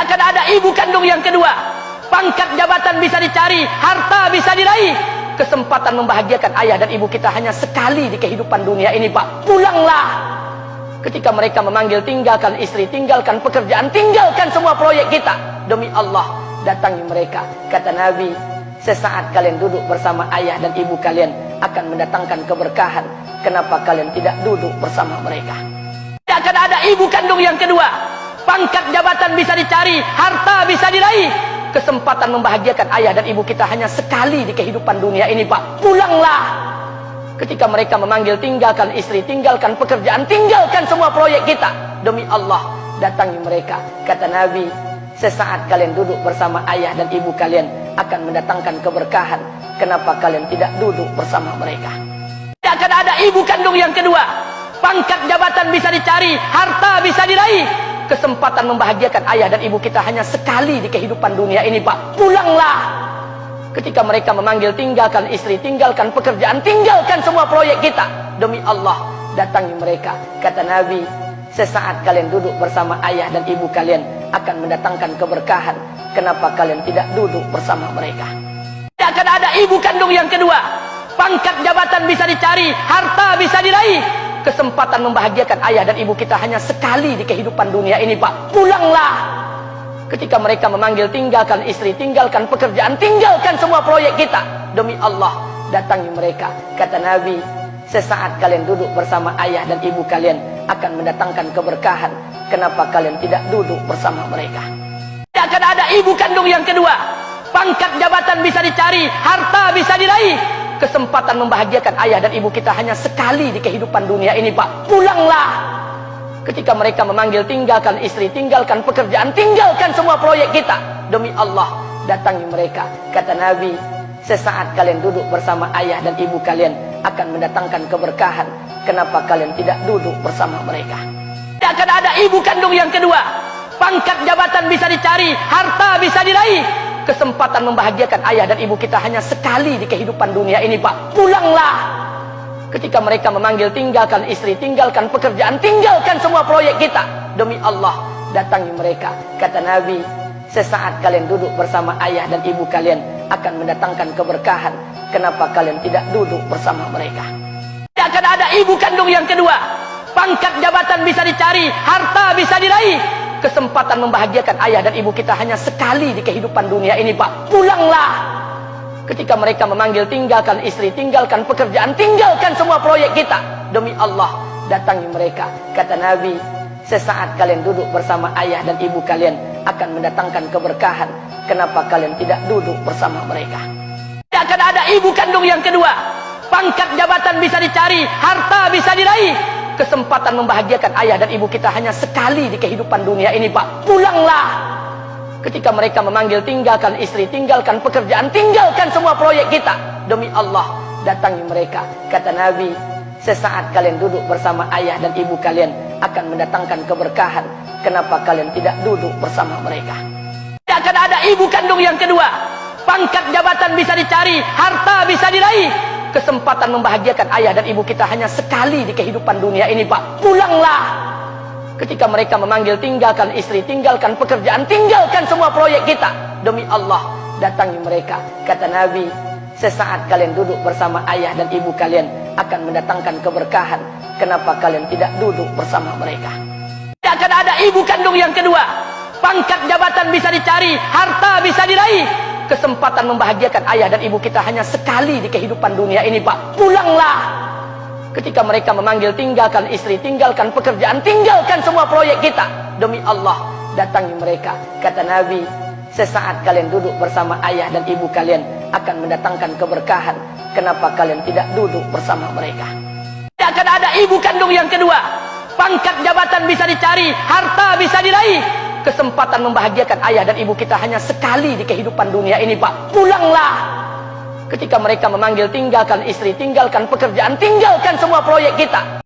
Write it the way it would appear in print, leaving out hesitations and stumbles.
Tidak akan ada ibu kandung yang kedua. Pangkat jabatan bisa dicari, harta bisa diraih. Kesempatan membahagiakan ayah dan ibu kita hanya sekali di kehidupan dunia ini, Pak. Pulanglah. Ketika mereka memanggil, tinggalkan istri, tinggalkan pekerjaan, tinggalkan semua proyek kita. Demi Allah, datangi mereka. Kata Nabi, sesaat kalian duduk bersama ayah dan ibu kalian akan mendatangkan keberkahan. Kenapa kalian tidak duduk bersama mereka? Tidak akan ada ibu kandung yang kedua. Pangkat jabatan bisa dicari, harta bisa diraih. Kesempatan membahagiakan ayah dan ibu kita hanya sekali di kehidupan dunia ini, Pak. Pulanglah. Ketika mereka memanggil, tinggalkan istri, tinggalkan pekerjaan, tinggalkan semua proyek kita. Demi Allah, datangi mereka. Kata Nabi, sesaat kalian duduk bersama ayah dan ibu kalian akan mendatangkan keberkahan. Kenapa kalian tidak duduk bersama mereka? Tidak akan ada ibu kandung yang kedua. Pangkat jabatan bisa dicari, harta bisa diraih. Kesempatan membahagiakan ayah dan ibu kita hanya sekali di kehidupan dunia ini, Pak. Pulanglah. Ketika mereka memanggil, tinggalkan istri, tinggalkan pekerjaan, tinggalkan semua proyek kita. Demi Allah, datangi mereka. Kata Nabi, sesaat kalian duduk bersama ayah dan ibu kalian akan mendatangkan keberkahan. Kenapa kalian tidak duduk bersama mereka? Tidak akan ada ibu kandung yang kedua. Pangkat jabatan bisa dicari, harta bisa diraih. Kesempatan membahagiakan ayah dan ibu kita hanya sekali di kehidupan dunia ini, Pak. Pulanglah. Ketika mereka memanggil, tinggalkan istri, tinggalkan pekerjaan, tinggalkan semua proyek kita. Demi Allah, datangi mereka. Kata Nabi, sesaat kalian duduk bersama ayah dan ibu kalian akan mendatangkan keberkahan. Kenapa kalian tidak duduk bersama mereka? Tidak akan ada ibu kandung yang kedua. Pangkat jabatan bisa dicari, harta bisa diraih. Kesempatan membahagiakan ayah dan ibu kita hanya sekali di kehidupan dunia ini, Pak. Pulanglah. Ketika mereka memanggil, tinggalkan istri, tinggalkan pekerjaan, tinggalkan semua proyek kita. Demi Allah, datangi mereka. Kata Nabi, sesaat kalian duduk bersama ayah dan ibu kalian akan mendatangkan keberkahan. Kenapa kalian tidak duduk bersama mereka? Tidak akan ada ibu kandung yang kedua. Pangkat jabatan bisa dicari, harta bisa diraih. Kesempatan membahagiakan ayah dan ibu kita hanya sekali di kehidupan dunia ini, Pak. Pulanglah. Ketika mereka memanggil, tinggalkan istri, tinggalkan pekerjaan, tinggalkan semua proyek kita. Demi Allah, datangi mereka. Kata Nabi, sesaat kalian duduk bersama ayah dan ibu kalian akan mendatangkan keberkahan. Kenapa kalian tidak duduk bersama mereka? Tidak akan ada ibu kandung yang kedua. Pangkat jabatan bisa dicari, harta bisa diraih. Kesempatan membahagiakan ayah dan ibu kita hanya sekali di kehidupan dunia ini, Pak. Pulanglah. Ketika mereka memanggil, tinggalkan istri, tinggalkan pekerjaan, tinggalkan semua proyek kita. Demi Allah, datangi mereka. Kata Nabi, sesaat kalian duduk bersama ayah dan ibu kalian akan mendatangkan keberkahan. Kenapa kalian tidak duduk bersama mereka? Tidak akan ada ibu kandung yang kedua. Pangkat jabatan bisa dicari, harta bisa diraih. Kesempatan membahagiakan ayah dan ibu kita hanya sekali di kehidupan dunia ini, Pak. Pulanglah. Ketika mereka memanggil, tinggalkan istri, tinggalkan pekerjaan, tinggalkan semua proyek kita. Demi Allah, datangi mereka. Kata Nabi, sesaat kalian duduk bersama ayah dan ibu kalian akan mendatangkan keberkahan. Kenapa kalian tidak duduk bersama mereka? Tidak akan ada ibu kandung yang kedua. Pangkat jabatan bisa dicari, harta bisa diraih. Kesempatan membahagiakan ayah dan ibu kita hanya sekali di kehidupan dunia ini, Pak. Pulanglah. Ketika mereka memanggil, tinggalkan istri, tinggalkan pekerjaan, tinggalkan semua proyek kita. Demi Allah, datangi mereka. Kata Nabi, sesaat kalian duduk bersama ayah dan ibu kalian akan mendatangkan keberkahan. Kenapa kalian tidak duduk bersama mereka? Tidak akan ada ibu kandung yang kedua. Pangkat jabatan bisa dicari, harta bisa diraih. Kesempatan membahagiakan ayah dan ibu kita hanya sekali di kehidupan dunia ini, Pak. Pulanglah. Ketika mereka memanggil, tinggalkan istri, tinggalkan pekerjaan, tinggalkan semua proyek kita. Demi Allah, datangi mereka. Kata Nabi, sesaat kalian duduk bersama ayah dan ibu kalian akan mendatangkan keberkahan. Kenapa kalian tidak duduk bersama mereka? Tidak akan ada ibu kandung yang kedua. Pangkat jabatan bisa dicari, harta bisa diraih. Kesempatan membahagiakan ayah dan ibu kita hanya sekali di kehidupan dunia ini, Pak. Pulanglah. Ketika mereka memanggil, tinggalkan istri, tinggalkan pekerjaan, tinggalkan semua proyek kita.